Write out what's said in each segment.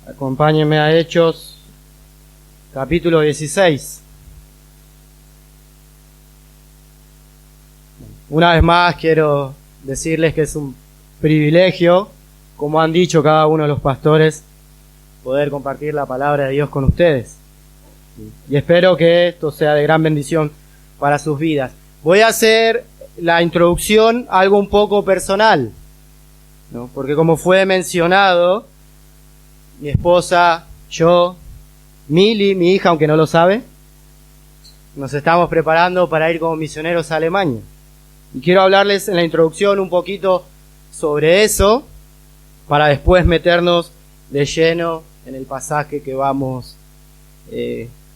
Acompáñenme a Hechos, capítulo 16. Una vez más quiero decirles que es un privilegio, como han dicho cada uno de los pastores, poder compartir la palabra de Dios con ustedes. Y espero que esto sea de gran bendición para sus vidas. Voy a hacer la introducción algo un poco personal, ¿no? Porque como fue mencionado, mi esposa, yo, Mili, mi hija, aunque no lo sabe, nos estamos preparando para ir como misioneros a Alemania. Y quiero hablarles en la introducción un poquito sobre eso, para después meternos de lleno en el pasaje que vamos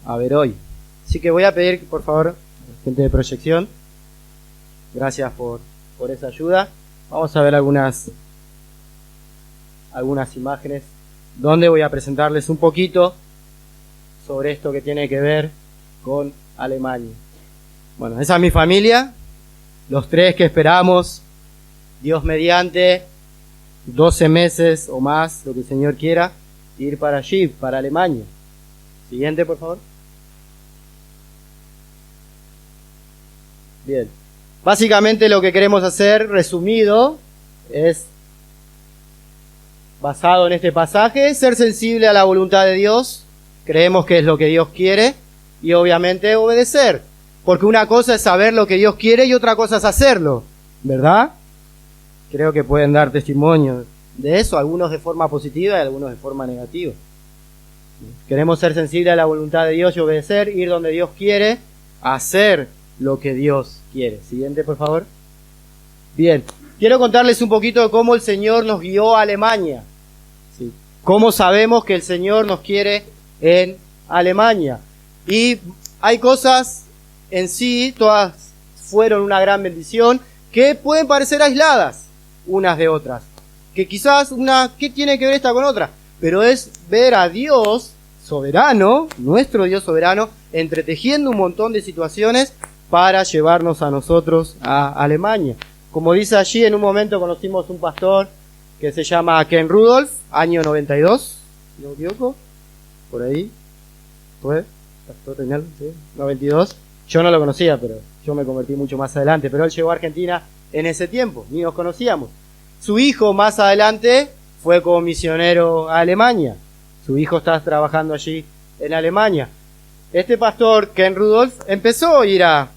a ver hoy. Así que voy a pedir, por favor, gente de proyección, gracias por esa ayuda. Vamos a ver algunas imágenes donde voy a presentarles un poquito sobre esto que tiene que ver con Alemania. Bueno, esa es mi familia, los tres que esperamos, Dios mediante, 12 meses o más, lo que el Señor quiera, ir para allí, para Alemania. Siguiente, por favor. Bien. Básicamente lo que queremos hacer, resumido, es, basado en este pasaje, ser sensible a la voluntad de Dios. Creemos que es lo que Dios quiere y obviamente obedecer. Porque una cosa es saber lo que Dios quiere y otra cosa es hacerlo, ¿verdad? Creo que pueden dar testimonio de eso, algunos de forma positiva y algunos de forma negativa. Queremos ser sensibles a la voluntad de Dios y obedecer, ir donde Dios quiere, hacer lo que Dios quiere. Siguiente, por favor. Bien, quiero contarles un poquito de cómo el Señor nos guió a Alemania. ¿Sí? Cómo sabemos que el Señor nos quiere en Alemania. Y hay cosas en sí, todas fueron una gran bendición, que pueden parecer aisladas unas de otras. Que quizás ¿qué tiene que ver esta con otra? Pero es ver a Dios soberano, nuestro Dios soberano, entretejiendo un montón de situaciones para llevarnos a nosotros a Alemania. Como dice allí, en un momento conocimos un pastor que se llama Ken Rudolph, año 92, si no me equivoco, por ahí, ¿fue? ¿Pastor Reinaldo? ¿Sí? 92. Yo no lo conocía, pero yo me convertí mucho más adelante, pero él llegó a Argentina en ese tiempo, ni nos conocíamos. Su hijo más adelante fue como misionero a Alemania. Su hijo está trabajando allí en Alemania. Este pastor, Ken Rudolph, empezó a ir a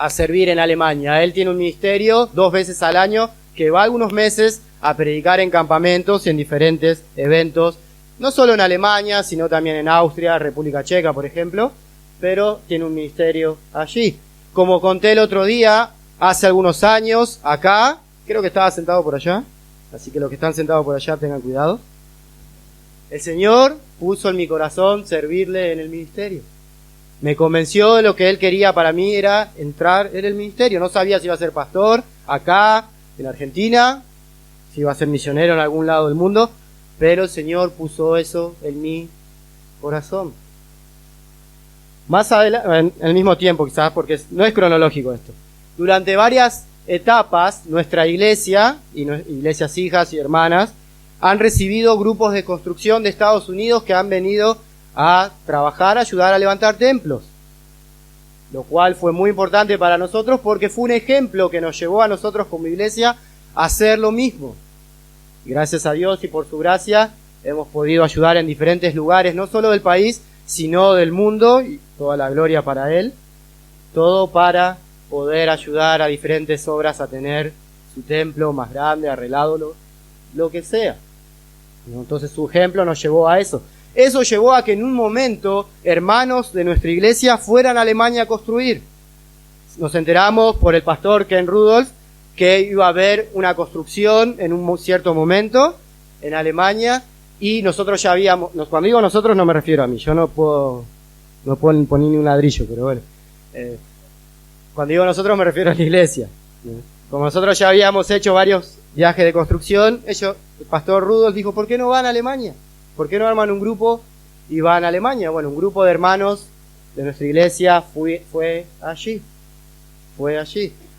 servir en Alemania. Él tiene un ministerio 2 veces al año que va algunos meses a predicar en campamentos y en diferentes eventos, no solo en Alemania, sino también en Austria, República Checa, por ejemplo, pero tiene un ministerio allí. Como conté el otro día, hace algunos años, acá, creo que estaba sentado por allá, así que los que están sentados por allá tengan cuidado. El Señor puso en mi corazón servirle en el ministerio. Me convenció de lo que Él quería para mí era entrar en el ministerio. No sabía si iba a ser pastor acá, en Argentina, si iba a ser misionero en algún lado del mundo, pero el Señor puso eso en mi corazón. Más adelante, en el mismo tiempo quizás, porque no es cronológico esto. Durante varias etapas, nuestra iglesia, y iglesias hijas y hermanas, han recibido grupos de construcción de Estados Unidos que han venido a trabajar, a ayudar a levantar templos. Lo cual fue muy importante para nosotros porque fue un ejemplo que nos llevó a nosotros como iglesia a hacer lo mismo. Y gracias a Dios y por su gracia hemos podido ayudar en diferentes lugares, no solo del país, sino del mundo, y toda la gloria para Él. Todo para poder ayudar a diferentes obras a tener su templo más grande, arreglado, lo que sea. Entonces su ejemplo nos llevó a eso. Eso llevó a que en un momento hermanos de nuestra iglesia fueran a Alemania a construir. Nos enteramos por el pastor Ken Rudolph que iba a haber una construcción en un cierto momento en Alemania y nosotros ya habíamos, cuando digo nosotros no me refiero a mí, yo no puedo poner ni un ladrillo, pero bueno. Cuando digo nosotros me refiero a la iglesia. Como nosotros ya habíamos hecho varios viajes de construcción, el pastor Rudolph dijo, ¿por qué no van a Alemania? ¿Por qué no arman un grupo y van a Alemania? Bueno, un grupo de hermanos de nuestra iglesia fue allí.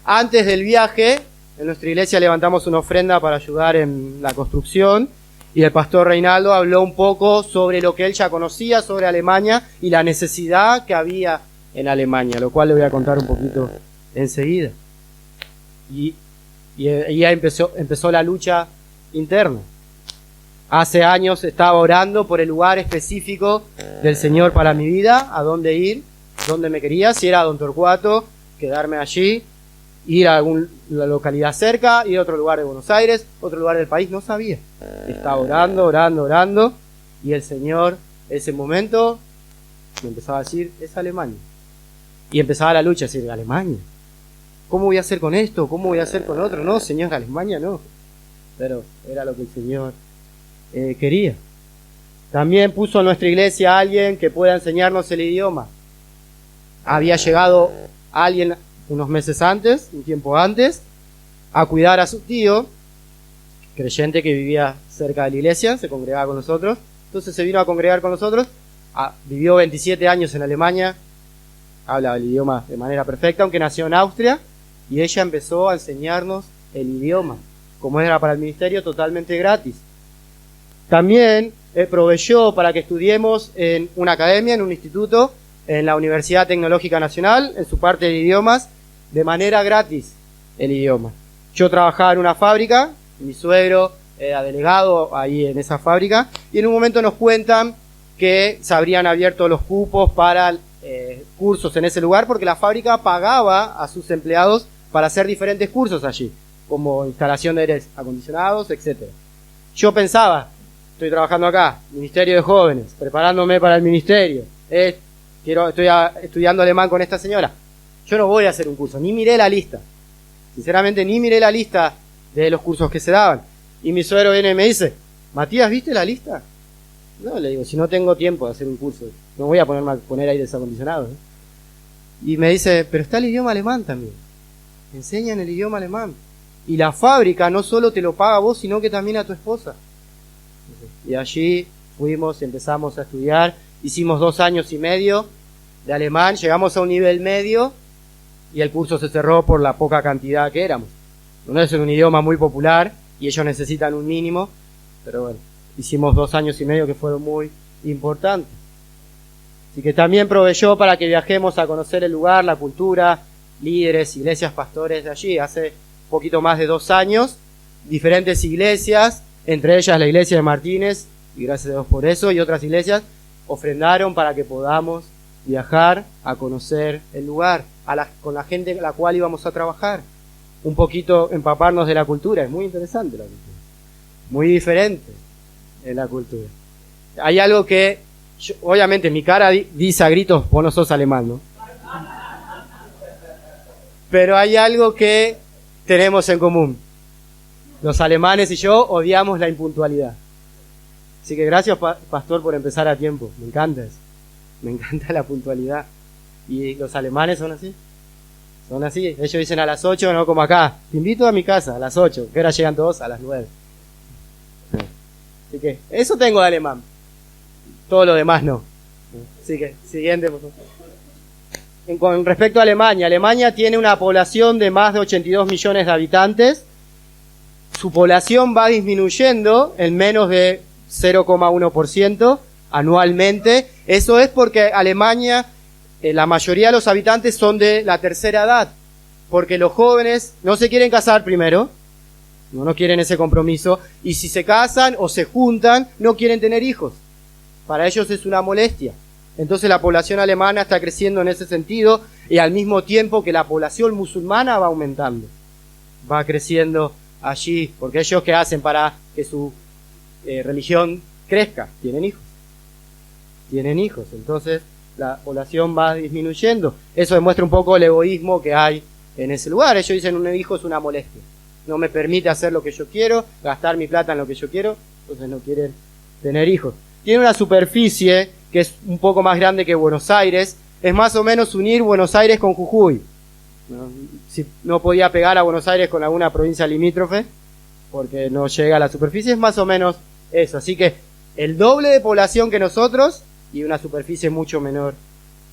Antes del viaje, en nuestra iglesia levantamos una ofrenda para ayudar en la construcción Y el pastor Reinaldo habló un poco sobre lo que él ya conocía sobre Alemania y la necesidad que había en Alemania, lo cual le voy a contar un poquito enseguida. Y ahí empezó la lucha interna. Hace años estaba orando por el lugar específico del Señor para mi vida, a dónde ir, dónde me quería, si era Don Torcuato, quedarme allí, ir a alguna localidad cerca, ir a otro lugar de Buenos Aires, otro lugar del país, no sabía. Estaba orando, y el Señor, ese momento, me empezaba a decir, es Alemania. Y empezaba la lucha, a decir, Alemania. ¿Cómo voy a hacer con esto? ¿Cómo voy a hacer con otro? No, Señor, Alemania no. Pero era lo que el Señor quería. También puso en nuestra iglesia a alguien que pueda enseñarnos el idioma. Había llegado alguien unos meses antes, un tiempo antes, a cuidar a su tío, creyente que vivía cerca de la iglesia, se congregaba con nosotros. Entonces se vino a congregar con nosotros, vivió 27 años en Alemania, habla el idioma de manera perfecta, aunque nació en Austria, y ella empezó a enseñarnos el idioma, como era para el ministerio, totalmente gratis. También proveyó para que estudiemos en una academia, en un instituto, en la Universidad Tecnológica Nacional, en su parte de idiomas, de manera gratis el idioma. Yo trabajaba en una fábrica, mi suegro era delegado ahí en esa fábrica, y en un momento nos cuentan que se habrían abierto los cupos para cursos en ese lugar, porque la fábrica pagaba a sus empleados para hacer diferentes cursos allí, como instalación de aires acondicionados, etc. Yo pensaba, estoy trabajando acá, Ministerio de Jóvenes, preparándome para el ministerio, estoy estudiando alemán con esta señora. Yo no voy a hacer un curso, ni miré la lista. Sinceramente, ni miré la lista de los cursos que se daban. Y mi suegro viene y me dice, Matías, ¿viste la lista? No, le digo, si no tengo tiempo de hacer un curso, no voy a poner aires acondicionados. Y me dice, pero está el idioma alemán también. Enseñan el idioma alemán. Y la fábrica no solo te lo paga a vos, sino que también a tu esposa. Y allí fuimos, empezamos a estudiar, hicimos 2 años y medio de alemán, llegamos a un nivel medio y el curso se cerró por la poca cantidad que éramos. No es un idioma muy popular y ellos necesitan un mínimo, pero bueno, hicimos 2 años y medio que fueron muy importantes. Así que también proveyó para que viajemos a conocer el lugar, la cultura, líderes, iglesias, pastores de allí. Hace poquito más de 2 años, diferentes iglesias, entre ellas la iglesia de Martínez, y gracias a Dios por eso, y otras iglesias, ofrendaron para que podamos viajar a conocer el lugar, con la gente con la cual íbamos a trabajar. Un poquito empaparnos de la cultura, es muy interesante la cultura, muy diferente en la cultura. Hay algo que, obviamente mi cara dice a gritos, vos no sos alemán, ¿no? Pero hay algo que tenemos en común. Los alemanes y yo odiamos la impuntualidad. Así que gracias, pastor, por empezar a tiempo. Me encanta eso. Me encanta la puntualidad. ¿Y los alemanes son así? Son así. Ellos dicen a las 8, no como acá. Te invito a mi casa a las 8. Que ahora llegan todos a las 9. Así que eso tengo de alemán. Todo lo demás no. Así que, siguiente, por favor. Con respecto a Alemania, Alemania tiene una población de más de 82 millones de habitantes. Su población va disminuyendo en menos de 0,1% anualmente. Eso es porque Alemania, la mayoría de los habitantes son de la tercera edad, porque los jóvenes no se quieren casar primero, no quieren ese compromiso, y si se casan o se juntan, no quieren tener hijos. Para ellos es una molestia. Entonces la población alemana está creciendo en ese sentido, y al mismo tiempo que la población musulmana va aumentando, va creciendo allí, porque ellos ¿qué hacen para que su religión crezca? Tienen hijos, entonces la población va disminuyendo. Eso demuestra un poco el egoísmo que hay en ese lugar. Ellos dicen, un hijo es una molestia, no me permite hacer lo que yo quiero, gastar mi plata en lo que yo quiero, entonces no quieren tener hijos. Tiene una superficie que es un poco más grande que Buenos Aires, es más o menos unir Buenos Aires con Jujuy. Si no podía pegar a Buenos Aires con alguna provincia limítrofe, porque no llega a la superficie, es más o menos eso. Así que el doble de población que nosotros y una superficie mucho menor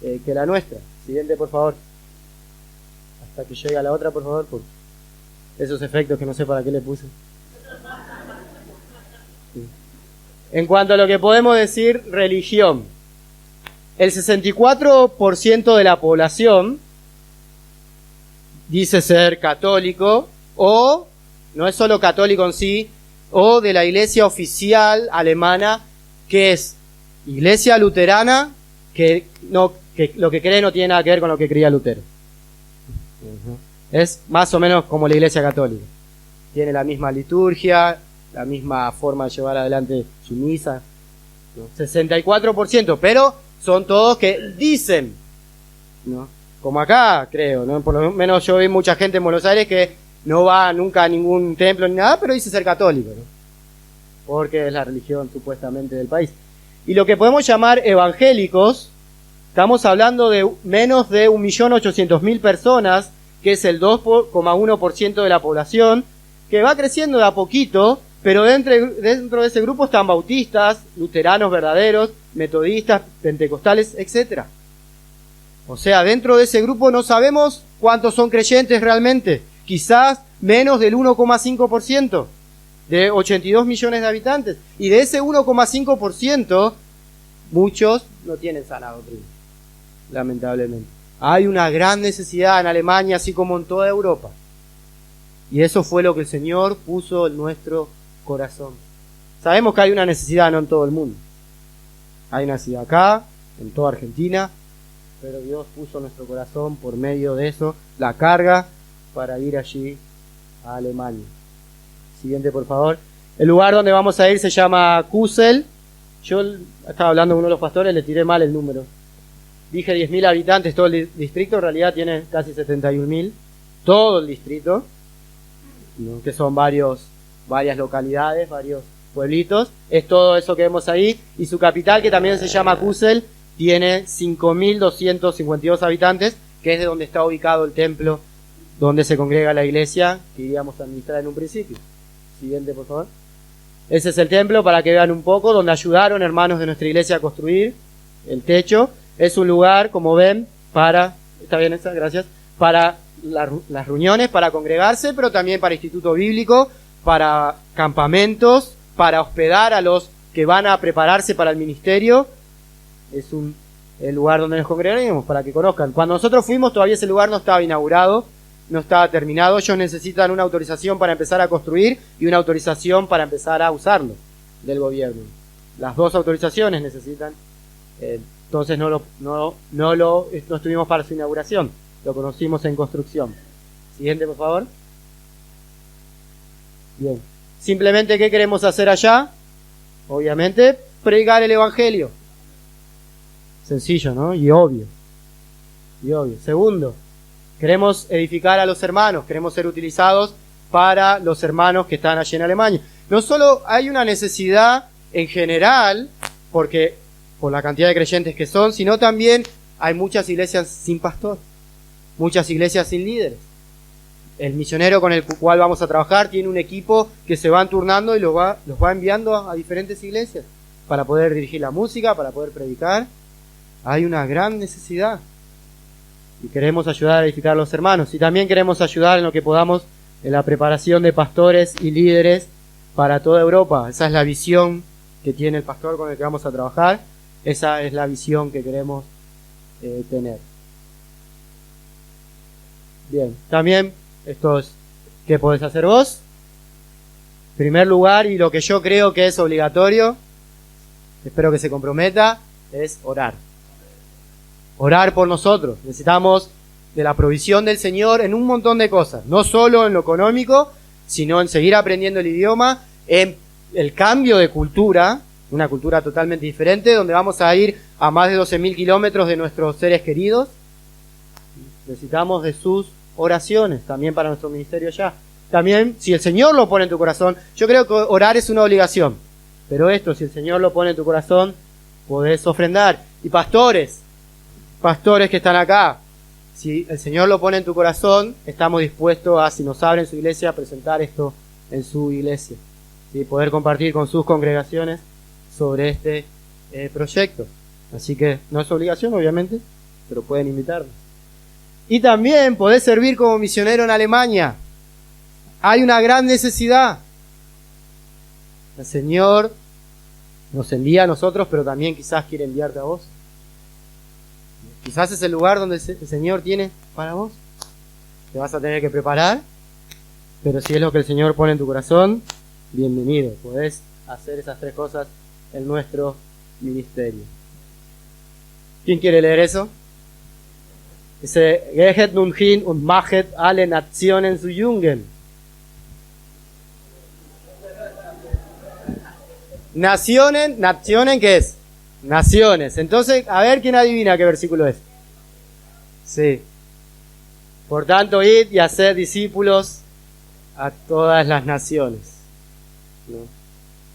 que la nuestra. Siguiente, por favor. Hasta que llegue a la otra, por favor, por esos efectos que no sé para qué le puse. Sí. En cuanto a lo que podemos decir, religión. El 64% de la población dice ser católico, o, no es solo católico en sí, o de la iglesia oficial alemana, que es iglesia luterana, que lo que cree no tiene nada que ver con lo que creía Lutero. Es más o menos como la iglesia católica. Tiene la misma liturgia, la misma forma de llevar adelante su misa. 64%, pero son todos que dicen, ¿no? Como acá, creo, ¿no? Por lo menos yo vi mucha gente en Buenos Aires que no va nunca a ningún templo ni nada, pero dice ser católico, ¿no? Porque es la religión supuestamente del país. Y lo que podemos llamar evangélicos, estamos hablando de menos de 1.800.000 personas, que es el 2,1% de la población, que va creciendo de a poquito, pero dentro de ese grupo están bautistas, luteranos verdaderos, metodistas, pentecostales, etc. O sea, dentro de ese grupo no sabemos cuántos son creyentes realmente. Quizás menos del 1,5% de 82 millones de habitantes. Y de ese 1,5%, muchos no tienen sana doctrina, lamentablemente. Hay una gran necesidad en Alemania, así como en toda Europa. Y eso fue lo que el Señor puso en nuestro corazón. Sabemos que hay una necesidad, no en todo el mundo. Hay una necesidad acá, en toda Argentina, pero Dios puso en nuestro corazón, por medio de eso, la carga para ir allí a Alemania. Siguiente, por favor. El lugar donde vamos a ir se llama Kusel. Yo estaba hablando con uno de los pastores, le tiré mal el número. Dije 10.000 habitantes todo el distrito, en realidad tiene casi 71.000. Todo el distrito, ¿no? Que son varias localidades, varios pueblitos. Es todo eso que vemos ahí. Y su capital, que también se llama Kusel, tiene 5.252 habitantes, que es de donde está ubicado el templo donde se congrega la iglesia que íbamos a administrar en un principio. Siguiente, por favor. Ese es el templo, para que vean un poco, donde ayudaron hermanos de nuestra iglesia a construir el techo. Es un lugar, como ven, está bien esa, gracias, para las reuniones, para congregarse, pero también para instituto bíblico, para campamentos, para hospedar a los que van a prepararse para el ministerio. Es el lugar donde nos congregaremos, para que conozcan. Cuando nosotros fuimos, todavía ese lugar no estaba inaugurado, no estaba terminado. Ellos necesitan una autorización para empezar a construir y una autorización para empezar a usarlo del gobierno. Las dos autorizaciones necesitan. Entonces no estuvimos para su inauguración, lo conocimos en construcción. Siguiente, por favor. Bien. Simplemente, ¿qué queremos hacer allá? Obviamente, predicar el evangelio. Sencillo, ¿no? Y obvio. Segundo, queremos edificar a los hermanos, queremos ser utilizados para los hermanos que están allí en Alemania. No solo hay una necesidad en general, porque por la cantidad de creyentes que son, sino también hay muchas iglesias sin pastor, muchas iglesias sin líderes. El misionero con el cual vamos a trabajar tiene un equipo que se van turnando y los va enviando a diferentes iglesias para poder dirigir la música, para poder predicar. Hay una gran necesidad y queremos ayudar a edificar a los hermanos, y también queremos ayudar en lo que podamos en la preparación de pastores y líderes para toda Europa. Esa es la visión que tiene el pastor con el que vamos a trabajar. Esa es la visión que queremos tener. Bien, también esto es ¿qué podés hacer vos? En primer lugar, y lo que yo creo que es obligatorio, espero que se comprometa, es orar. Orar por nosotros. Necesitamos de la provisión del Señor en un montón de cosas, no solo en lo económico, sino en seguir aprendiendo el idioma, en el cambio de cultura, una cultura totalmente diferente, donde vamos a ir a más de 12.000 kilómetros de nuestros seres queridos. Necesitamos de sus oraciones también para nuestro ministerio allá. También, si el Señor lo pone en tu corazón, yo creo que orar es una obligación, pero esto, si el Señor lo pone en tu corazón, podés ofrendar. Y pastores que están acá, si el Señor lo pone en tu corazón, estamos dispuestos a, si nos abren su iglesia, a presentar esto en su iglesia, ¿sí? Poder compartir con sus congregaciones sobre este proyecto. Así que no es obligación, obviamente, pero pueden invitarnos. Y también podés servir como misionero en Alemania. Hay una gran necesidad. El Señor Nos envía a nosotros, pero también quizás quiere enviarte a vos. Quizás es el lugar donde el Señor tiene para vos. Te vas a tener que preparar, pero si es lo que el Señor pone en tu corazón, bienvenido. Podés hacer esas 3 cosas en nuestro ministerio. ¿Quién quiere leer eso? Dice, Gehet nun hin und machet alle Nationen zu Jungen. Nationen, ¿qué es? Naciones. Entonces, a ver quién adivina qué versículo es. Sí. Por tanto, id y haced discípulos a todas las naciones. ¿No?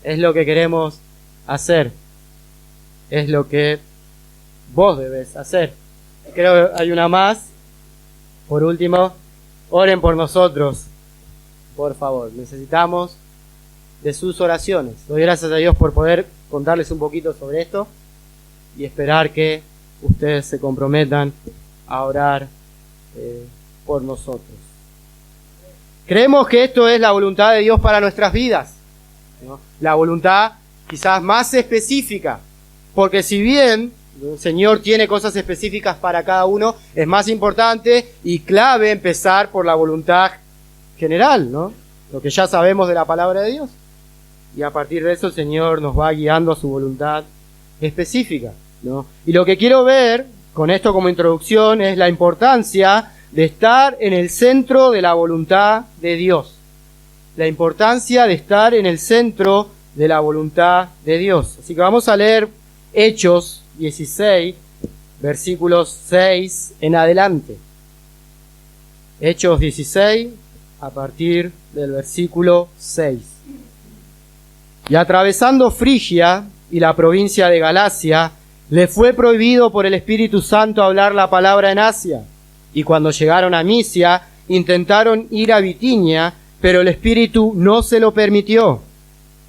Es lo que queremos hacer. Es lo que vos debes hacer. Creo que hay una más. Por último, oren por nosotros. Por favor, necesitamos de sus oraciones. Doy gracias a Dios por poder contarles un poquito sobre esto y esperar que ustedes se comprometan a orar por nosotros. Creemos que esto es la voluntad de Dios para nuestras vidas, ¿no? La voluntad quizás más específica, porque si bien el Señor tiene cosas específicas para cada uno, es más importante y clave empezar por la voluntad general, ¿no? Lo que ya sabemos de la palabra de Dios. Y a partir de eso el Señor nos va guiando a su voluntad específica, ¿no? Y lo que quiero ver con esto como introducción es la importancia de estar en el centro de la voluntad de Dios. La importancia de estar en el centro de la voluntad de Dios. Así que vamos a leer Hechos 16, versículos 6 en adelante. Hechos 16, a partir del versículo 6. Y atravesando Frigia y la provincia de Galacia, le fue prohibido por el Espíritu Santo hablar la palabra en Asia. Y cuando llegaron a Misia, intentaron ir a Bitinia, pero el Espíritu no se lo permitió.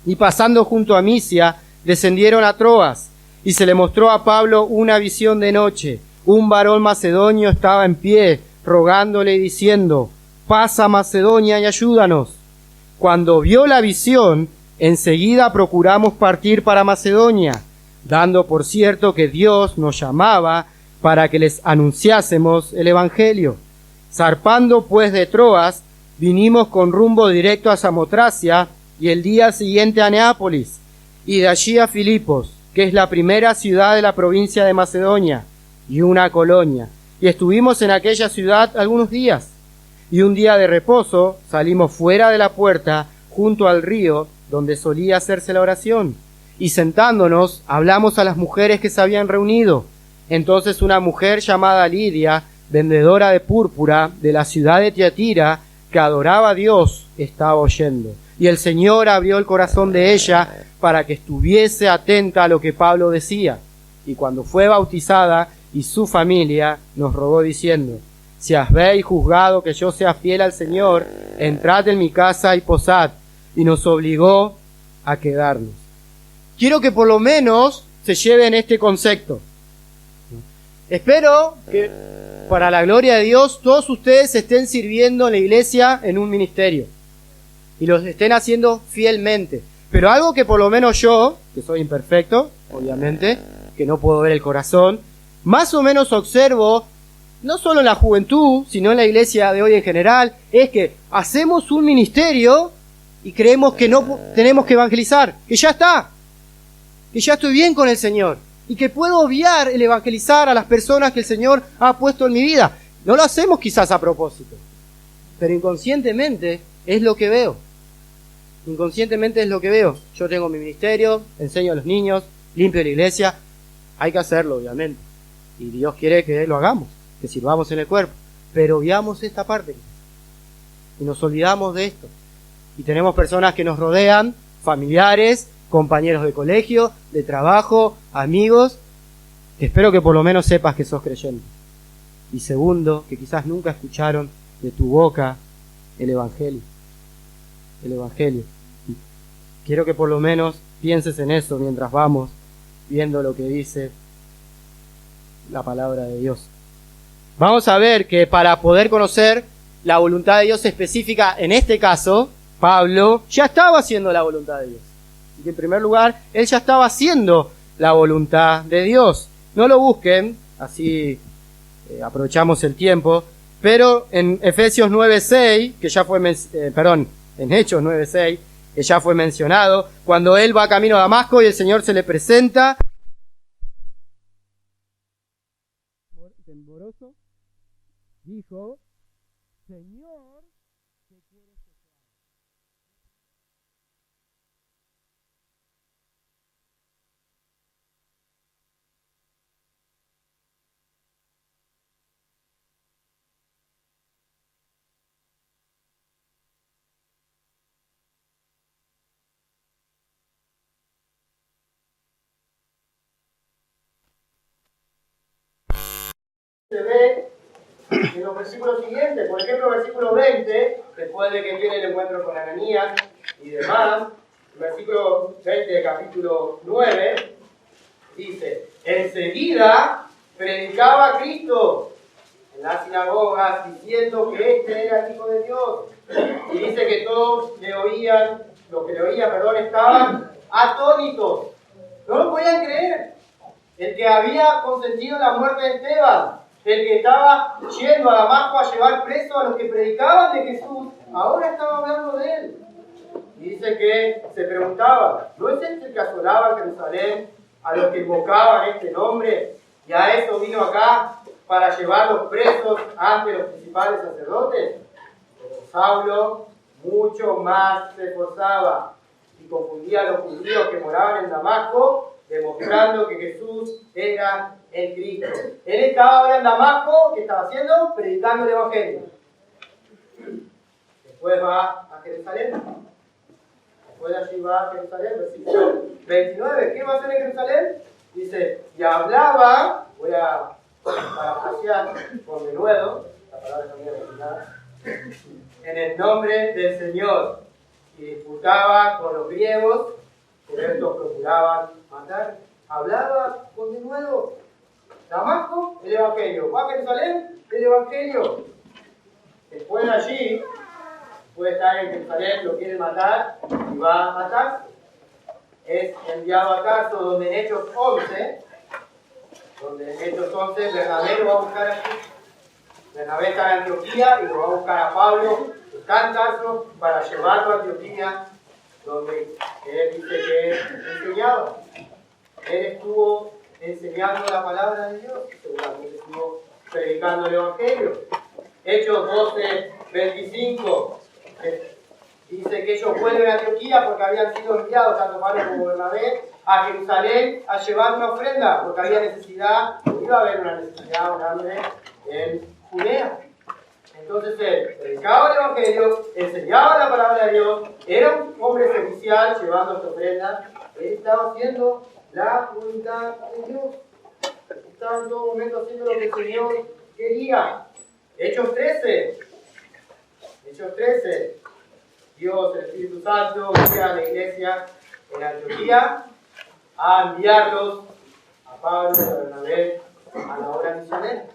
Y pasando junto a Misia, descendieron a Troas, y se le mostró a Pablo una visión de noche. Un varón macedonio estaba en pie, rogándole y diciendo, pasa a Macedonia y ayúdanos. Cuando vio la visión, enseguida procuramos partir para Macedonia, dando por cierto que Dios nos llamaba para que les anunciásemos el Evangelio. Zarpando pues de Troas, vinimos con rumbo directo a Samotracia y el día siguiente a Neápolis, y de allí a Filipos, que es la primera ciudad de la provincia de Macedonia, y una colonia. Y estuvimos en aquella ciudad algunos días, y un día de reposo salimos fuera de la puerta, junto al río, donde solía hacerse la oración, y sentándonos hablamos a las mujeres que se habían reunido. Entonces una mujer llamada Lidia, vendedora de púrpura de la ciudad de Tiatira, que adoraba a Dios, estaba oyendo. Y el Señor abrió el corazón de ella para que estuviese atenta a lo que Pablo decía. Y cuando fue bautizada y su familia, nos rogó diciendo, si habéis juzgado que yo sea fiel al Señor, entrad en mi casa y posad. Y nos obligó a quedarnos. Quiero que por lo menos se lleven este concepto. Espero que para la gloria de Dios todos ustedes estén sirviendo en la iglesia en un ministerio y los estén haciendo fielmente. Pero algo que por lo menos yo, que soy imperfecto, obviamente, que no puedo ver el corazón, más o menos observo, no solo en la juventud, sino en la iglesia de hoy en general, es que hacemos un ministerio y creemos que no tenemos que evangelizar, que ya está, que ya estoy bien con el Señor y que puedo obviar el evangelizar a las personas que el Señor ha puesto en mi vida. No lo hacemos quizás a propósito, pero inconscientemente es lo que veo. Inconscientemente es lo que veo. Yo tengo mi ministerio, enseño a los niños, limpio la iglesia. Hay que hacerlo, obviamente. Y Dios quiere que lo hagamos, que sirvamos en el cuerpo. Pero obviamos esta parte. Y nos olvidamos de esto. Y tenemos personas que nos rodean, familiares, compañeros de colegio, de trabajo, amigos, que espero que por lo menos sepas que sos creyente. Y segundo, que quizás nunca escucharon de tu boca el Evangelio. El Evangelio. Quiero que por lo menos pienses en eso mientras vamos viendo lo que dice la palabra de Dios. Vamos a ver que para poder conocer la voluntad de Dios específica, en este caso, Pablo ya estaba haciendo la voluntad de Dios. Y que en primer lugar, él ya estaba haciendo la voluntad de Dios. No lo busquen, así aprovechamos el tiempo, pero en Efesios 9:6, que ya fue, en Hechos 9:6, que ya fue mencionado, cuando él va camino a Damasco y el Señor se le presenta, tembloroso, dijo: Señor, ¿qué quieres que te haga? Se ve en los versículos siguientes, por ejemplo, versículo 20, después de que tiene el encuentro con Ananías y demás, el versículo 20 de capítulo 9, dice: enseguida predicaba a Cristo en las sinagogas, diciendo que este era el Hijo de Dios. Y dice que todos los que le oían, estaban atónitos. No lo podían creer. El que había consentido la muerte de Esteban, el que estaba yendo a Damasco a llevar preso a los que predicaban de Jesús, ahora estaba hablando de él. Y dice que se preguntaba: ¿no es este el que asolaba en Jerusalén a los que invocaban este nombre? Y a eso vino acá, para llevarlos presos ante los principales sacerdotes. Pero Saulo mucho más se esforzaba y confundía a los judíos que moraban en Damasco, demostrando que Jesús era el Cristo. Él estaba ahora en Damasco, ¿qué estaba haciendo? Predicando el Evangelio. Después va a Jerusalén. Después de allí va a Jerusalén, versículo 29. ¿Qué va a hacer en Jerusalén? Dice: y hablaba, voy a parafrasear con denuedo, la palabra también es en el nombre del Señor, y disputaba con los griegos, que estos procuraban matar. Hablaba con denuedo. Damasco, el Evangelio. Va a Jerusalén, el Evangelio. Después de allí, puede estar en Jerusalén, lo quieren matar y va a matar. Es enviado a Tarso, donde en Hechos 11, Bernabé lo va a buscar aquí. Bernabé está en Antioquía y lo va a buscar a Pablo, que está en Tarso, para llevarlo a Antioquía, donde él dice que enseñaba. Él estuvo enseñando la palabra de Dios, seguramente estuvo predicando el Evangelio. Hechos 12:25 dice que ellos vuelven a Antioquía porque habían sido enviados, tanto Pablo como Bernabé, a Jerusalén a llevar una ofrenda, porque había necesidad, iba a haber una necesidad, un hambre en Judea. Entonces él predicaba el Evangelio, enseñaba la palabra de Dios, era un hombre servicial llevando esta ofrenda. Él estaba haciendo la voluntad de Dios. Estaba en todo momento haciendo lo que el Señor quería. Hechos 13. Dios, el Espíritu Santo, guía a la iglesia en Antioquía a enviarlos a Pablo y a Bernabé a la obra misionera.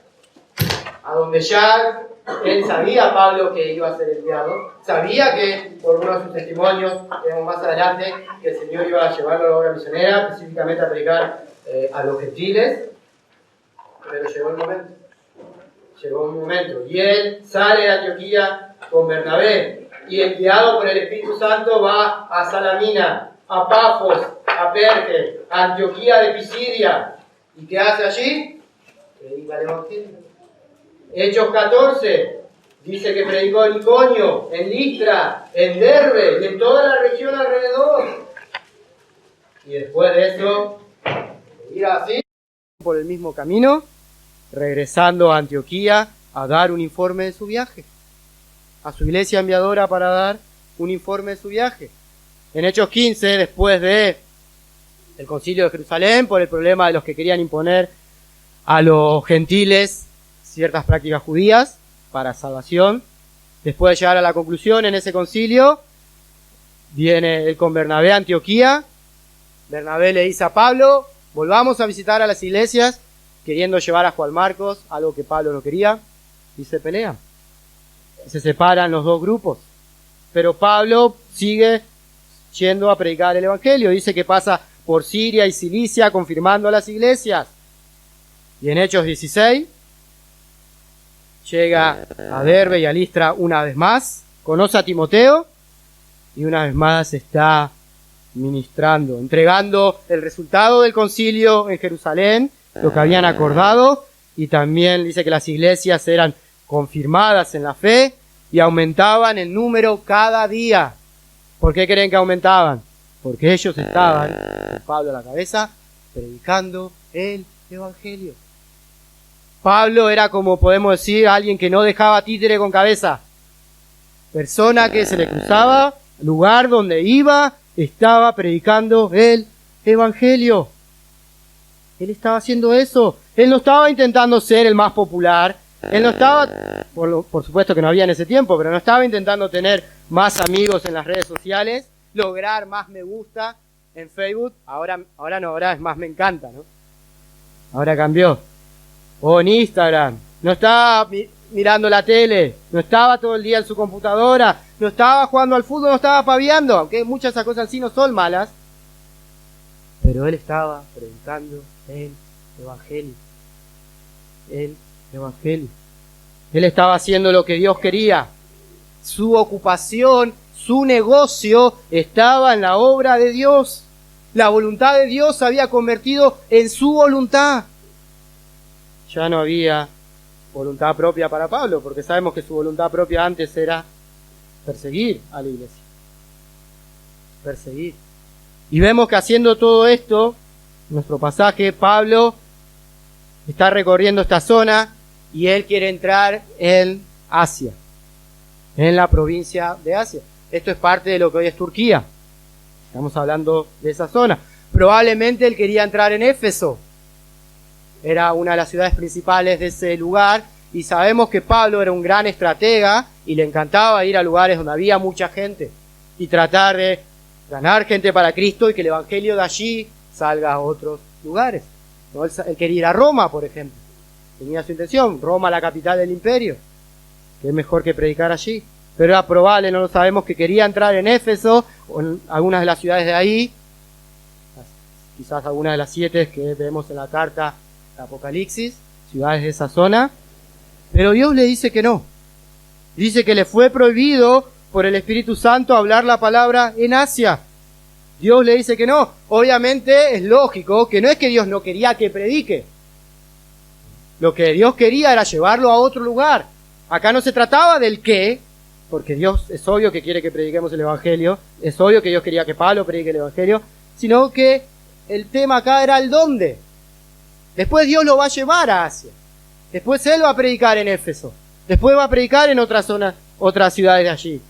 A donde ya él sabía, Pablo, que iba a ser enviado. Sabía que, por uno de sus testimonios, vemos más adelante, que el Señor iba a llevarlo a la obra misionera, específicamente a predicar a los gentiles. Pero llegó el momento. Y él sale de Antioquía con Bernabé. Y enviado por el Espíritu Santo va a Salamina, a Pafos, a Perge, a Antioquía de Pisidia. ¿Y qué hace allí? Predica el Evangelio. Hechos 14 dice que predicó en Iconio, en Listra, en Derbe y en toda la región alrededor. Y después de eso, seguía así por el mismo camino, regresando a Antioquía a dar un informe de su viaje. A su iglesia enviadora para dar un informe de su viaje. En Hechos 15, después de el concilio de Jerusalén, por el problema de los que querían imponer a los gentiles ciertas prácticas judías para salvación, después de llegar a la conclusión en ese concilio, viene él con Bernabé a Antioquía. Bernabé le dice a Pablo: volvamos a visitar a las iglesias, queriendo llevar a Juan Marcos, algo que Pablo no quería, y se pelean. Se separan los dos grupos. Pero Pablo sigue yendo a predicar el Evangelio. Dice que pasa por Siria y Cilicia confirmando a las iglesias. Y en Hechos 16 llega a Derbe y a Listra una vez más, conoce a Timoteo y una vez más está ministrando, entregando el resultado del concilio en Jerusalén, lo que habían acordado, y también dice que las iglesias eran confirmadas en la fe y aumentaban en número cada día. ¿Por qué creen que aumentaban? Porque ellos estaban, con Pablo a la cabeza, predicando el Evangelio. Pablo era, como podemos decir, alguien que no dejaba títere con cabeza. Persona que se le cruzaba, lugar donde iba, estaba predicando el Evangelio. Él estaba haciendo eso. Él no estaba intentando ser el más popular. Él no estaba, por supuesto que no había en ese tiempo, pero no estaba intentando tener más amigos en las redes sociales, lograr más me gusta en Facebook. Ahora no, ahora es más me encanta, ¿no? Ahora cambió. O en Instagram. No estaba mirando la tele, no estaba todo el día en su computadora, no estaba jugando al fútbol, no estaba paviando, aunque muchas de esas cosas sí no son malas. Pero él estaba predicando el Evangelio. El Evangelio. Él estaba haciendo lo que Dios quería. Su ocupación, su negocio estaba en la obra de Dios. La voluntad de Dios se había convertido en su voluntad. Ya no había voluntad propia para Pablo, porque sabemos que su voluntad propia antes era perseguir a la iglesia. Perseguir. Y vemos que haciendo todo esto, en nuestro pasaje, Pablo está recorriendo esta zona y él quiere entrar en Asia, en la provincia de Asia. Esto es parte de lo que hoy es Turquía. Estamos hablando de esa zona. Probablemente él quería entrar en Éfeso. Era una de las ciudades principales de ese lugar y sabemos que Pablo era un gran estratega y le encantaba ir a lugares donde había mucha gente y tratar de ganar gente para Cristo y que el Evangelio de allí salga a otros lugares. ¿No? Él quería ir a Roma, por ejemplo. Tenía su intención. Roma, la capital del imperio. Que es mejor que predicar allí. Pero era probable, no lo sabemos, que quería entrar en Éfeso o en algunas de las ciudades de ahí. Quizás algunas de las 7 que vemos en la carta de Apocalipsis, ciudades de esa zona. Pero Dios le dice que no. Dice que le fue prohibido por el Espíritu Santo hablar la palabra en Asia. Dios le dice que no. Obviamente es lógico que no es que Dios no quería que predique. Lo que Dios quería era llevarlo a otro lugar. Acá no se trataba del qué, porque Dios es obvio que quiere que prediquemos el Evangelio, es obvio que Dios quería que Pablo predique el Evangelio, sino que el tema acá era el dónde. Después Dios lo va a llevar a Asia. Después Él va a predicar en Éfeso. Después va a predicar en otras zonas, otras ciudades de allí.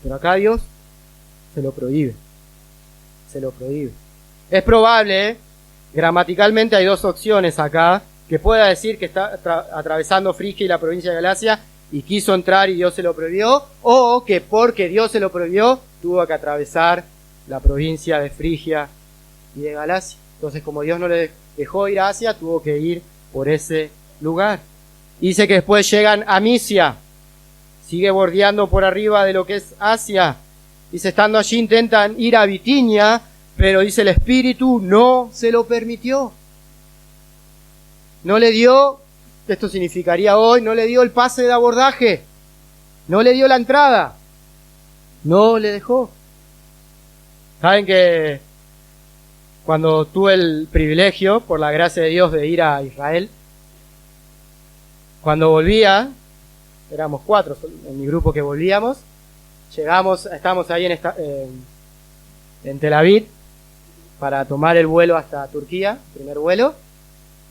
Pero acá Dios se lo prohíbe. Se lo prohíbe. Es probable, gramaticalmente hay 2 opciones acá, que pueda decir que está atravesando Frigia y la provincia de Galacia y quiso entrar y Dios se lo prohibió, o que porque Dios se lo prohibió, tuvo que atravesar la provincia de Frigia y de Galacia. Entonces, como Dios no le dejó ir a Asia, tuvo que ir por ese lugar. Dice que después llegan a Misia, sigue bordeando por arriba de lo que es Asia. Dice, estando allí intentan ir a Bitinia, pero dice el Espíritu no se lo permitió. No le dio, esto significaría hoy, no le dio el pase de abordaje, no le dio la entrada, no le dejó. Saben que cuando tuve el privilegio, por la gracia de Dios, de ir a Israel, cuando volvía, éramos 4 en mi grupo que volvíamos, estábamos ahí en Tel Aviv para tomar el vuelo hasta Turquía, primer vuelo,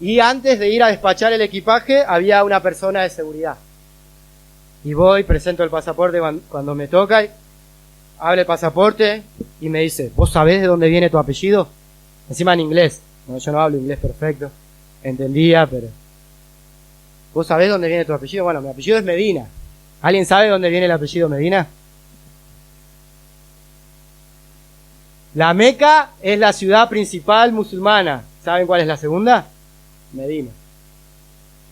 y antes de ir a despachar el equipaje había una persona de seguridad. Y voy, presento el pasaporte cuando me toca, abre el pasaporte y me dice, ¿vos sabés de dónde viene tu apellido? Encima en inglés. No, yo no hablo inglés perfecto, entendía, pero... ¿Vos sabés dónde viene tu apellido? Bueno, mi apellido es Medina. ¿Alguien sabe dónde viene el apellido Medina? La Meca es la ciudad principal musulmana. ¿Saben cuál es la segunda? Medina.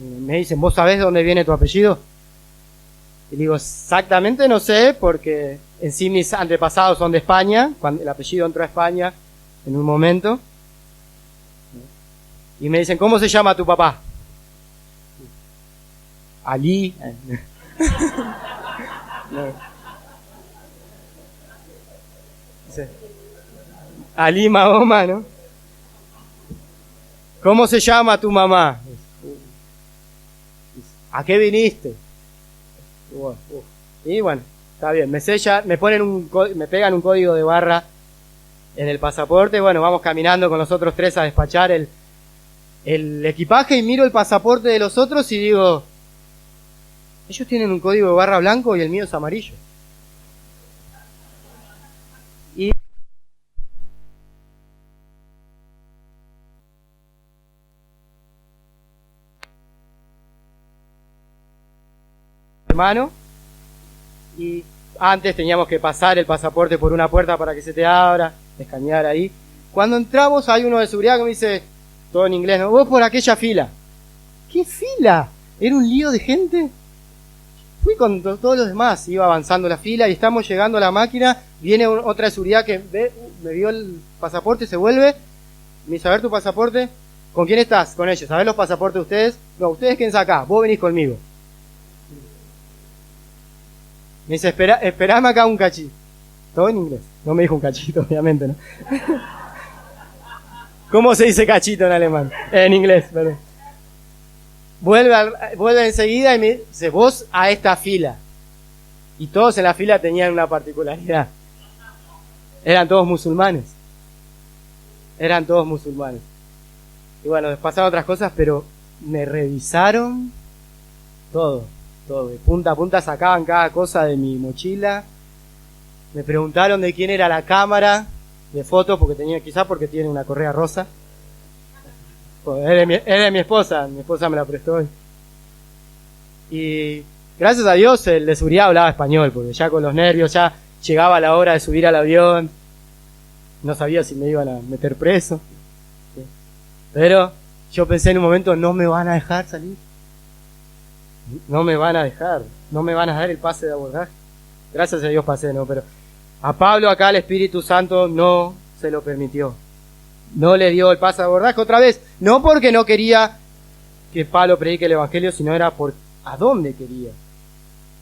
Me dicen, ¿vos sabés dónde viene tu apellido? Y digo, exactamente no sé, porque en sí mis antepasados son de España, cuando el apellido entró a España en un momento. Y me dicen, ¿cómo se llama tu papá? Ali. No. Sí. Ali Mahoma, ¿no? ¿Cómo se llama tu mamá? ¿A qué viniste? Y bueno, está bien, me sellan, me pegan un código de barra en el pasaporte. Bueno, vamos caminando con los otros tres a despachar el equipaje y miro el pasaporte de los otros y digo, ellos tienen un código de barra blanco y el mío es amarillo. Y hermano, y antes teníamos que pasar el pasaporte por una puerta para que se te abra, escanear ahí. Cuando entramos hay uno de seguridad que me dice, todo en inglés, ¿no? Vos por aquella fila. ¿Qué fila? ¿Era un lío de gente? Fui con todos los demás, iba avanzando la fila y estamos llegando a la máquina, viene otra de seguridad que me vio el pasaporte, se vuelve, me dice, a ver tu pasaporte, ¿con quién estás? Con ellos, a ver los pasaportes de ustedes, no, ustedes quédense acá, vos venís conmigo. Me dice, esperame acá un cachito, todo en inglés, no me dijo un cachito, obviamente, ¿no? ¿Cómo se dice cachito en alemán? En inglés, perdón. Vuelve enseguida y me dice, vos a esta fila. Y todos en la fila tenían una particularidad. Eran todos musulmanes. Eran todos musulmanes. Y bueno, pasaron otras cosas, pero me revisaron todo. De punta a punta sacaban cada cosa de mi mochila. Me preguntaron de quién era la cámara de fotos, quizás porque tiene una correa rosa. Es de mi esposa me la prestó. Y gracias a Dios el de seguridad hablaba español, porque ya con los nervios, ya llegaba la hora de subir al avión, no sabía si me iban a meter preso. Pero yo pensé en un momento, no me van a dejar salir. No me van a dar el pase de abordaje. Gracias a Dios pasé, ¿no? Pero a Pablo acá el Espíritu Santo no se lo permitió. No le dio el pase de abordaje otra vez, no porque no quería que Pablo predique el Evangelio, sino era por a dónde quería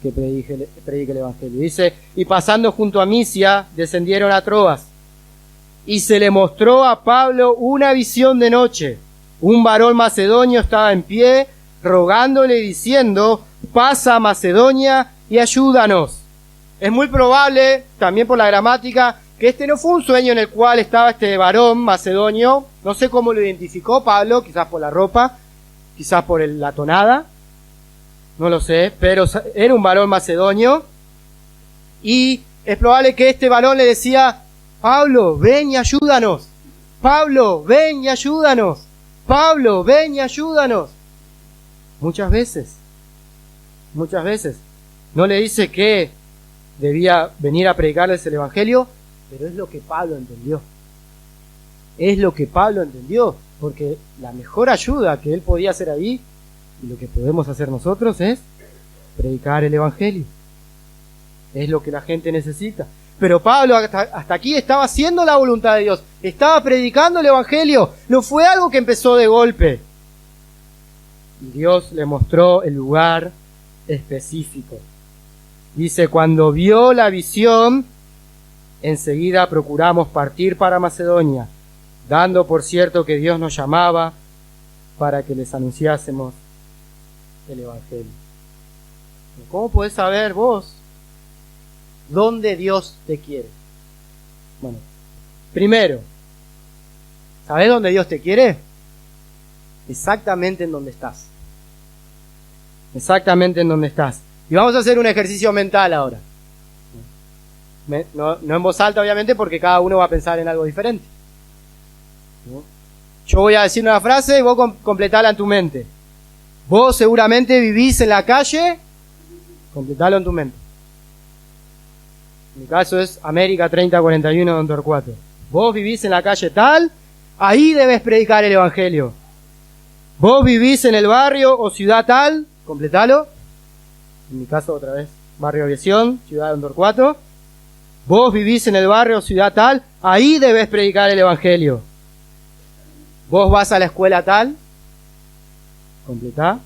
que predique el Evangelio. Dice, y pasando junto a Misia, descendieron a Troas, y se le mostró a Pablo una visión de noche. Un varón macedonio estaba en pie, rogándole y diciendo, pasa a Macedonia y ayúdanos. Es muy probable, también por la gramática, que este no fue un sueño en el cual estaba este varón macedonio, no sé cómo lo identificó Pablo, quizás por la ropa, quizás por la tonada, no lo sé, pero era un varón macedonio, y es probable que este varón le decía, Pablo, ven y ayúdanos, Pablo, ven y ayúdanos, Pablo, ven y ayúdanos. Muchas veces, no le dice que debía venir a predicarles el Evangelio, pero es lo que Pablo entendió. Es lo que Pablo entendió, porque la mejor ayuda que él podía hacer ahí, y lo que podemos hacer nosotros, es predicar el Evangelio. Es lo que la gente necesita. Pero Pablo hasta aquí estaba haciendo la voluntad de Dios, estaba predicando el Evangelio, no fue algo que empezó de golpe. Y Dios le mostró el lugar específico. Dice, cuando vio la visión, enseguida procuramos partir para Macedonia, dando por cierto que Dios nos llamaba para que les anunciásemos el Evangelio. ¿Cómo podés saber vos dónde Dios te quiere? Bueno, primero, ¿sabés dónde Dios te quiere? Exactamente en donde estás. Exactamente en donde estás. Y vamos a hacer un ejercicio mental ahora. No en voz alta, obviamente, porque cada uno va a pensar en algo diferente. ¿No? Yo voy a decir una frase y vos completala en tu mente. Vos seguramente vivís en la calle, completalo en tu mente. En mi caso es América 3041 Don Torcuato. Vos vivís en la calle tal, ahí debes predicar el Evangelio. Vos vivís en el barrio o ciudad tal, completalo. En mi caso otra vez, barrio Aviación, ciudad de Torcuato. Vos vivís en el barrio ciudad tal, ahí debes predicar el evangelio. Vos vas a la escuela tal, completá,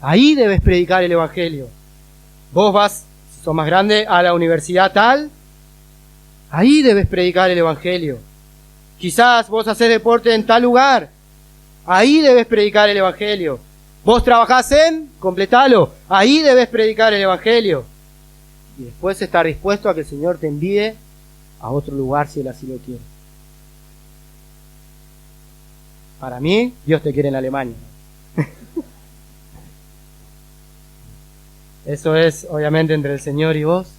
ahí debes predicar el evangelio. Vos vas, si sos más grande, a la universidad tal, ahí debes predicar el evangelio. Quizás vos hacés deporte en tal lugar, ahí debes predicar el evangelio. Vos trabajás en, completalo, ahí debes predicar el evangelio. Y después estar dispuesto a que el Señor te envíe a otro lugar si Él así lo quiere. Para mí, Dios te quiere en Alemania. Eso es obviamente entre el Señor y vos.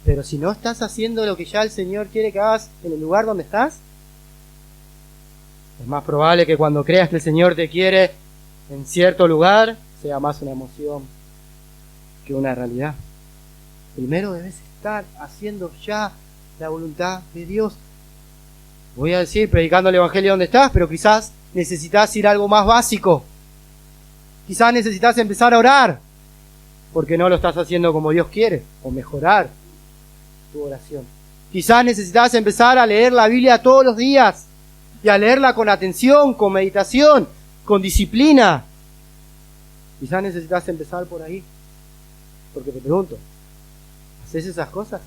Pero si no estás haciendo lo que ya el Señor quiere que hagas en el lugar donde estás, es más probable que cuando creas que el Señor te quiere en cierto lugar, sea más una emoción que una realidad. Primero debes estar haciendo ya la voluntad de Dios. Voy a decir, predicando el evangelio donde estás, pero quizás necesitas ir a algo más básico. Quizás necesitas empezar a orar, porque no lo estás haciendo como Dios quiere, o mejorar tu oración. Quizás necesitas empezar a leer la Biblia todos los días, y a leerla con atención, con meditación, con disciplina. Quizás necesitas empezar por ahí, porque te pregunto, ¿haces esas cosas?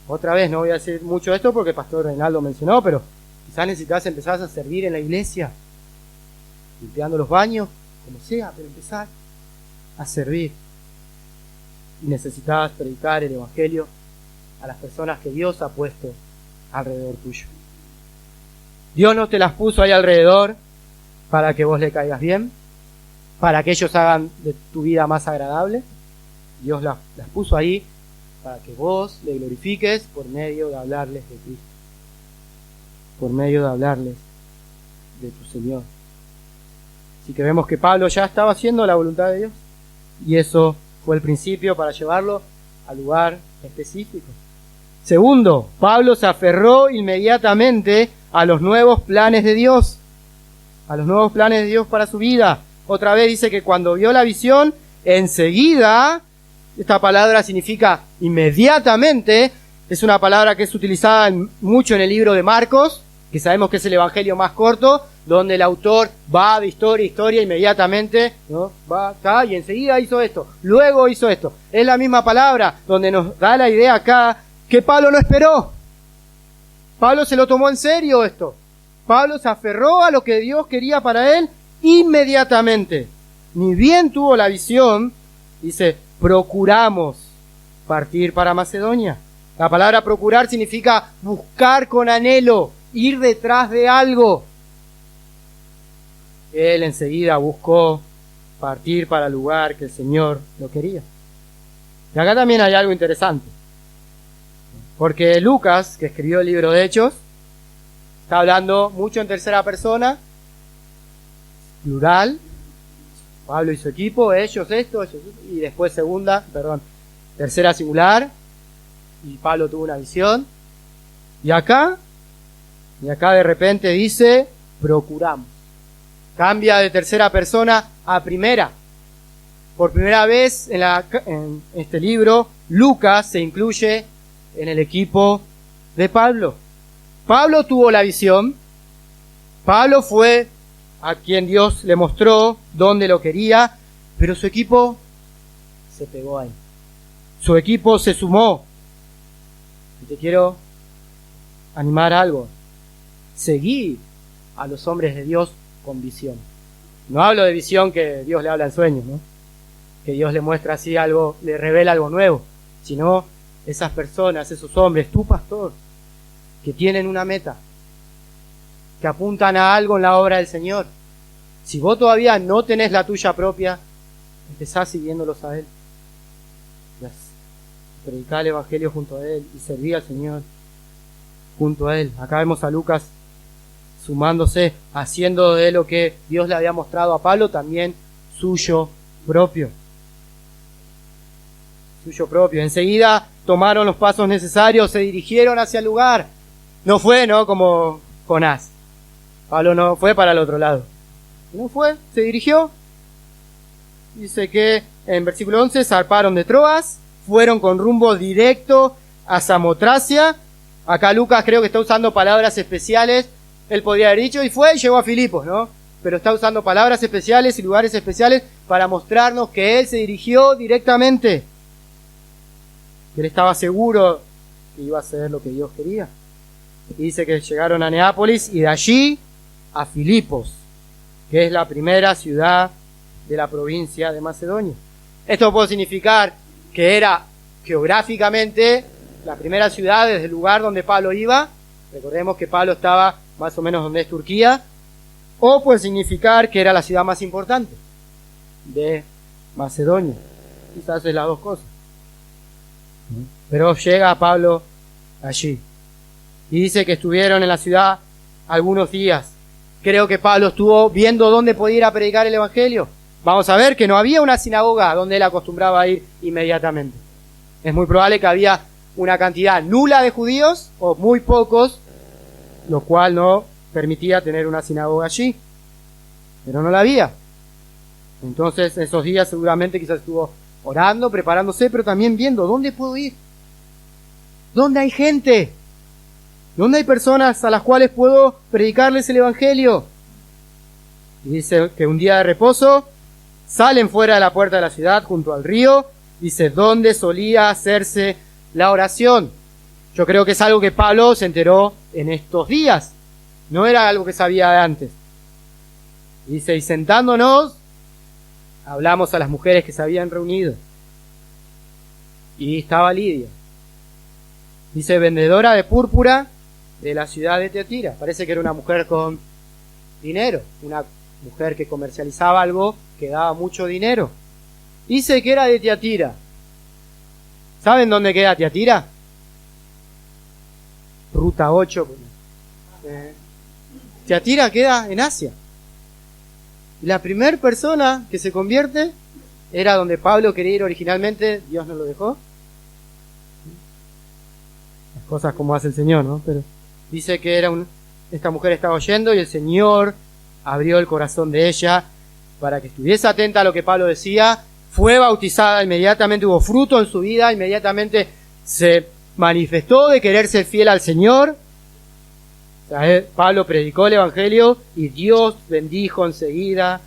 Otra vez, no voy a decir mucho esto porque el pastor Reinaldo mencionó, pero quizás necesitas empezar a servir en la iglesia, limpiando los baños, como sea, pero empezar a servir. Y necesitas predicar el evangelio a las personas que Dios ha puesto alrededor tuyo. Dios no te las puso ahí alrededor para que vos le caigas bien, para que ellos hagan de tu vida más agradable. Dios las puso ahí para que vos le glorifiques por medio de hablarles de Cristo, por medio de hablarles de tu Señor. Así que vemos que Pablo ya estaba haciendo la voluntad de Dios, y eso fue el principio para llevarlo al lugar específico. Segundo, Pablo se aferró inmediatamente a los nuevos planes de Dios, a los nuevos planes de Dios para su vida. Otra vez dice que cuando vio la visión, enseguida, esta palabra significa inmediatamente, es una palabra que es utilizada mucho en el libro de Marcos, que sabemos que es el evangelio más corto, donde el autor va de historia a historia inmediatamente, ¿no? Va acá y enseguida hizo esto, luego hizo esto. Es la misma palabra donde nos da la idea acá que Pablo no esperó. Pablo se lo tomó en serio esto. Pablo se aferró a lo que Dios quería para él inmediatamente. Ni bien tuvo la visión, dice, procuramos partir para Macedonia. La palabra procurar significa buscar con anhelo, ir detrás de algo. Él enseguida buscó partir para el lugar que el Señor lo quería. Y acá también hay algo interesante. Porque Lucas, que escribió el libro de Hechos, está hablando mucho en tercera persona, plural. Pablo y su equipo, ellos esto, y después tercera singular, y Pablo tuvo una visión. Y acá de repente dice, procuramos. Cambia de tercera persona a primera. Por primera vez en este libro, Lucas se incluye en el equipo de Pablo. Pablo tuvo la visión. Pablo fue a quien Dios le mostró dónde lo quería, pero su equipo se pegó ahí. Su equipo se sumó. Y te quiero animar a algo. Seguí a los hombres de Dios con visión. No hablo de visión que Dios le habla en sueños, ¿no? Que Dios le muestra así algo, le revela algo nuevo, sino esas personas, esos hombres, tu pastor, que tienen una meta, que apuntan a algo en la obra del Señor. Si vos todavía no tenés la tuya propia, empezá siguiéndolos a Él. Predicar el evangelio junto a Él y servir al Señor junto a Él. Acá vemos a Lucas sumándose, haciendo de lo que Dios le había mostrado a Pablo, también suyo propio. Suyo propio. Enseguida tomaron los pasos necesarios, se dirigieron hacia el lugar. No fue, ¿no? Como Jonás. Pablo no fue para el otro lado. No fue, se dirigió. Dice que en versículo 11, zarparon de Troas, fueron con rumbo directo a Samotracia. Acá Lucas creo que está usando palabras especiales. Él podría haber dicho, y fue y llegó a Filipos, ¿no? Pero está usando palabras especiales y lugares especiales para mostrarnos que él se dirigió directamente. Él estaba seguro que iba a hacer lo que Dios quería. Y dice que llegaron a Neápolis y de allí a Filipos, que es la primera ciudad de la provincia de Macedonia. Esto puede significar que era geográficamente la primera ciudad desde el lugar donde Pablo iba. Recordemos que Pablo estaba más o menos donde es Turquía. O puede significar que era la ciudad más importante de Macedonia. Quizás es las dos cosas. Pero llega Pablo allí. Y dice que estuvieron en la ciudad algunos días. Creo que Pablo estuvo viendo dónde podía ir a predicar el Evangelio. Vamos a ver que no había una sinagoga donde él acostumbraba a ir inmediatamente. Es muy probable que había una cantidad nula de judíos o muy pocos, lo cual no permitía tener una sinagoga allí. Pero no la había. Entonces esos días seguramente quizás estuvo orando, preparándose, pero también viendo dónde puedo ir. ¿Dónde hay gente? ¿Dónde hay personas a las cuales puedo predicarles el Evangelio? Y dice que un día de reposo salen fuera de la puerta de la ciudad junto al río. Dice, ¿dónde solía hacerse la oración? Yo creo que es algo que Pablo se enteró en estos días. No era algo que sabía de antes. Dice, y sentándonos, hablamos a las mujeres que se habían reunido. Y estaba Lidia. Dice, vendedora de púrpura de la ciudad de Tiatira. Parece que era una mujer con dinero, una mujer que comercializaba algo que daba mucho dinero. Dice que era de Tiatira. ¿Saben dónde queda Tiatira? Ruta 8. Tiatira queda en Asia. Y la primera persona que se convierte era donde Pablo quería ir originalmente. Dios no lo dejó. Las cosas como hace el Señor, ¿no? Pero dice que esta mujer estaba oyendo y el Señor abrió el corazón de ella para que estuviese atenta a lo que Pablo decía. Fue bautizada inmediatamente, hubo fruto en su vida, inmediatamente se manifestó de querer ser fiel al Señor. Pablo predicó el Evangelio y Dios bendijo enseguida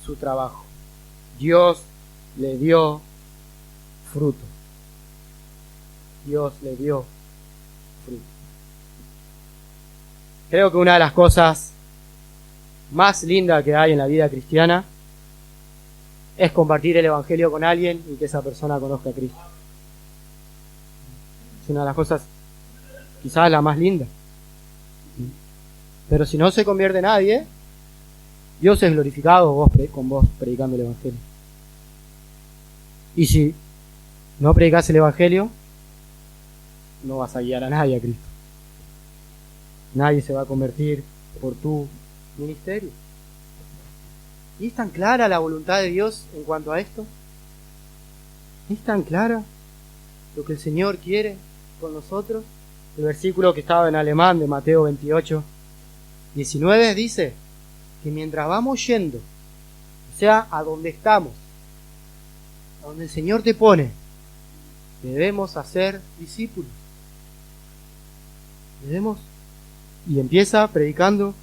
su trabajo. Dios le dio fruto. Dios le dio fruto. Creo que una de las cosas más lindas que hay en la vida cristiana es compartir el Evangelio con alguien y que esa persona conozca a Cristo. Es una de las cosas, quizás la más linda. Pero si no se convierte nadie, Dios es glorificado con vos predicando el Evangelio. Y si no predicas el Evangelio, no vas a guiar a nadie a Cristo. Nadie se va a convertir por tu ministerio. ¿Y es tan clara la voluntad de Dios en cuanto a esto? ¿Es tan clara lo que el Señor quiere con nosotros? El versículo que estaba en alemán de Mateo 28, 19 dice que mientras vamos yendo, o sea, a donde estamos, a donde el Señor te pone, debemos hacer discípulos. Y empieza predicando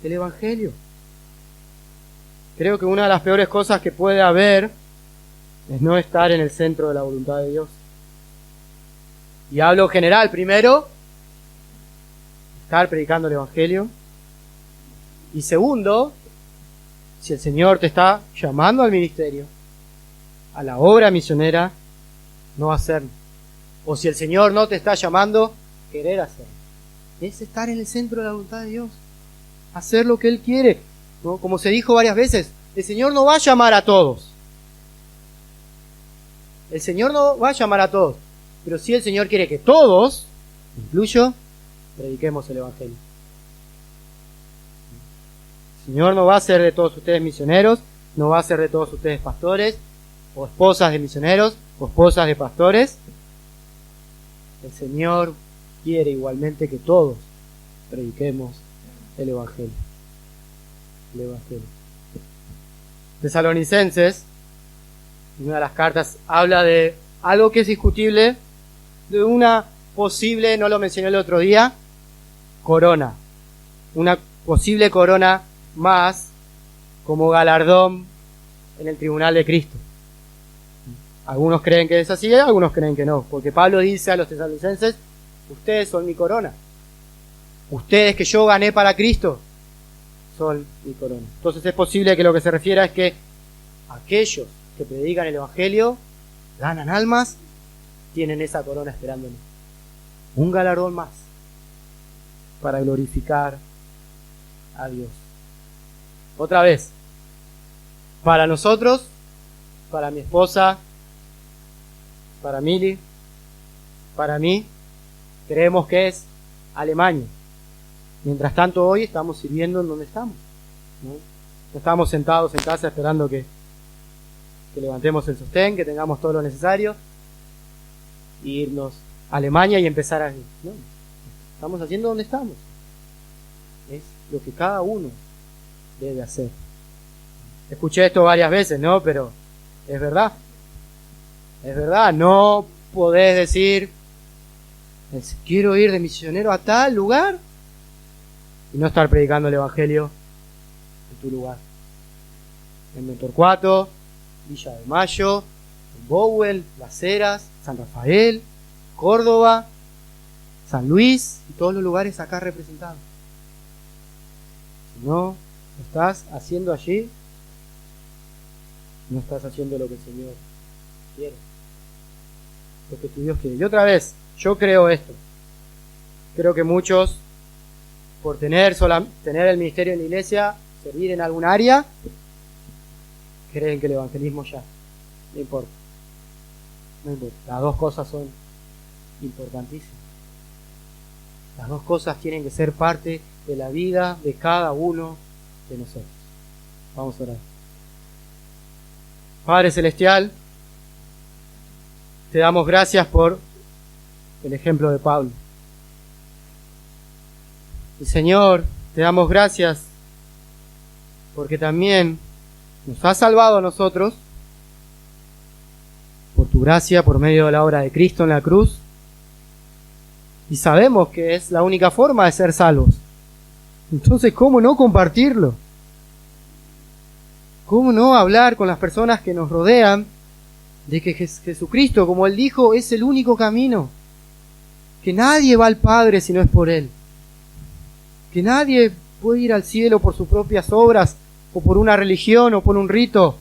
el Evangelio. Creo que una de las peores cosas que puede haber es no estar en el centro de la voluntad de Dios. Y hablo general primero, estar predicando el Evangelio. Y segundo, si el Señor te está llamando al ministerio, a la obra misionera, no hacerlo. O si el Señor no te está llamando, querer hacerlo. Es estar en el centro de la voluntad de Dios. Hacer lo que Él quiere. ¿No? Como se dijo varias veces, el Señor no va a llamar a todos. El Señor no va a llamar a todos. Pero sí el Señor quiere que todos, incluyo, prediquemos el Evangelio. El Señor no va a hacer de todos ustedes misioneros, no va a hacer de todos ustedes pastores, o esposas de misioneros, o esposas de pastores. El Señor quiere igualmente que todos prediquemos el Evangelio. El Evangelio. Tesalonicenses en una de las cartas, habla de algo que es discutible, de una posible, no lo mencioné el otro día, corona. Una posible corona más como galardón en el tribunal de Cristo. Algunos creen que es así y algunos creen que no, porque Pablo dice a los tesalonicenses: ustedes son mi corona. Ustedes que yo gané para Cristo son mi corona. Entonces es posible que lo que se refiera es que aquellos que predican el Evangelio, ganan almas, tienen esa corona esperándonos. Un galardón más para glorificar a Dios. Otra vez, para nosotros, para mi esposa, para Mili, para mí, creemos que es Alemania. Mientras tanto, hoy estamos sirviendo en donde estamos, ¿no? No estamos sentados en casa esperando que levantemos el sostén, que tengamos todo lo necesario, e irnos a Alemania y empezar a... ¿no? Estamos haciendo donde estamos. Es lo que cada uno debe hacer. Escuché esto varias veces, ¿no? Pero es verdad. Es verdad. No podés decir: quiero ir de misionero a tal lugar, y no estar predicando el Evangelio en tu lugar. En Torcuato, Villa de Mayo, en Bowen, Las Heras, San Rafael, Córdoba, San Luis y todos los lugares acá representados. Si no lo estás haciendo allí, no estás haciendo lo que el Señor quiere, lo que tu Dios quiere. Y otra vez, yo creo esto. Creo que muchos, por tener el ministerio en la iglesia, servir en algún área, creen que el evangelismo ya no importa. No importa. Las dos cosas son importantísimas. Las dos cosas tienen que ser parte de la vida de cada uno de nosotros. Vamos a orar. Padre Celestial, te damos gracias por el ejemplo de Pablo. Y Señor, te damos gracias porque también nos has salvado a nosotros por tu gracia, por medio de la obra de Cristo en la cruz. Y sabemos que es la única forma de ser salvos. Entonces, ¿cómo no compartirlo? ¿Cómo no hablar con las personas que nos rodean de que Jesucristo, como Él dijo, es el único camino? Que nadie va al Padre si no es por Él. Que nadie puede ir al cielo por sus propias obras, o por una religión, o por un rito,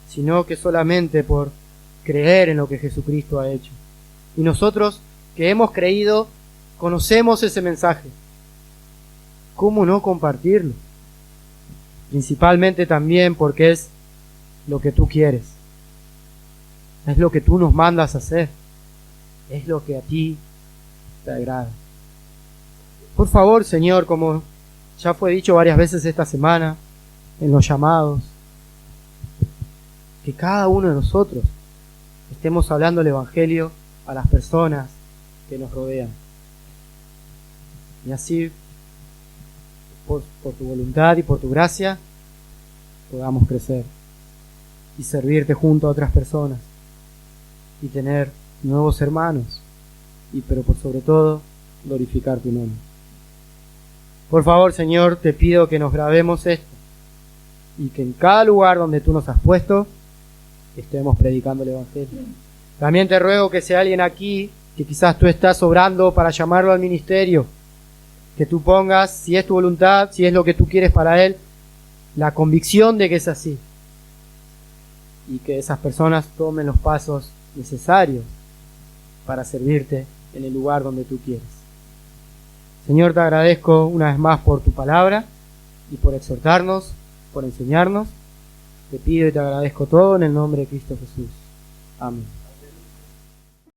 sino que solamente por creer en lo que Jesucristo ha hecho. Y nosotros, que hemos creído, conocemos ese mensaje. ¿Cómo no compartirlo? Principalmente también porque es lo que tú quieres. Es lo que tú nos mandas a hacer. Es lo que a ti te agrada. Por favor, Señor, como ya fue dicho varias veces esta semana, en los llamados, que cada uno de nosotros estemos hablando el Evangelio a las personas que nos rodean. Y así, por tu voluntad y por tu gracia, podamos crecer y servirte junto a otras personas y tener nuevos hermanos, pero por sobre todo, glorificar tu nombre. Por favor, Señor, te pido que nos grabemos esto y que en cada lugar donde tú nos has puesto estemos predicando el Evangelio. También te ruego que sea alguien aquí que quizás tú estás obrando para llamarlo al ministerio, que tú pongas, si es tu voluntad, si es lo que tú quieres para él, la convicción de que es así, y que esas personas tomen los pasos necesarios para servirte en el lugar donde tú quieres. Señor, te agradezco una vez más por tu palabra y por exhortarnos, por enseñarnos. Te pido y te agradezco todo en el nombre de Cristo Jesús. Amén.